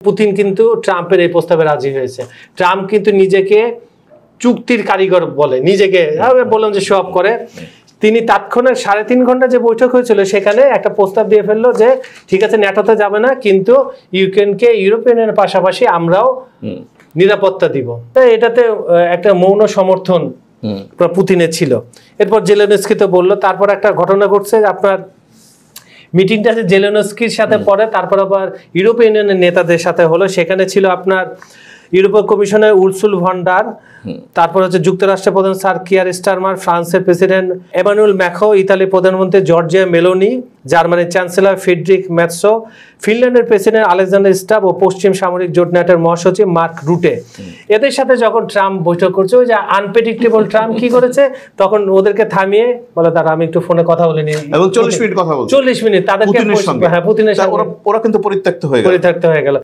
Putin কিন্তু ট্রাম্পের এই প্রস্তাবে রাজি হয়েছে। ট্রাম্প কিন্তু নিজেকে চুক্তির কারিগর বলে, নিজেকে বললাম যে শো অফ করে। তিনি তাৎক্ষণিক 3.5 ঘন্টা যে বৈঠক হয়েছিল সেখানে একটা প্রস্তাব দিয়ে ফেললো যে ঠিক আছে ন্যাটোতে যাবে না, কিন্তু ইউক্রেনকে ইউরোপিয়ানের পাশাপাশি আমরাও নিরাপত্তা দিব। তাই এটাতে একটা মৌন সমর্থন পুতিনের ছিল। এরপর জেলেনস্কি তো বললো। তারপর একটা ঘটনা ঘটছে, আপনার মিটিংটা জেলেনস্কির সাথে পরে তারপর আবার ইউরোপিয়ান ইউনিয়নের নেতাদের সাথে হলো। সেখানে ছিল আপনার ইউরোপীয় কমিশনের উর্সুল ভন ডার, তারপর হচ্ছে যুক্তরাষ্ট্রের প্রধান স্যার কিয়ার স্টারমার, ফ্রান্সের প্রেসিডেন্ট এমানুয়েল ম্যাক্রো, ইতালির প্রধানমন্ত্রী জর্জিয়া মেলোনি, জার্মানির চ্যান্সেলর ফ্রিডরিখ মেটসো, ফিনল্যান্ডের প্রেসিডেন্ট আলেকজান্ডার স্টাব ও পশ্চিম সামরিক জোট ন্যাটোর মহাসচিব মার্ক রুটে। এদের সাথে যখন ট্রাম্প বৈঠক করছে, ওই যে আনপ্রেডিক্টেবল ট্রাম্প কি করেছে, তখন ওদেরকে থামিয়ে বলে দাঁড়া আমি একটু ফোনে কথা বলে নিই, এবং 40 মিনিট কথা বলছে। 40 মিনিট তাদেরকে পুতিনের সাথে ওরা কিন্তু পরিত্যক্ত হয়ে গেল।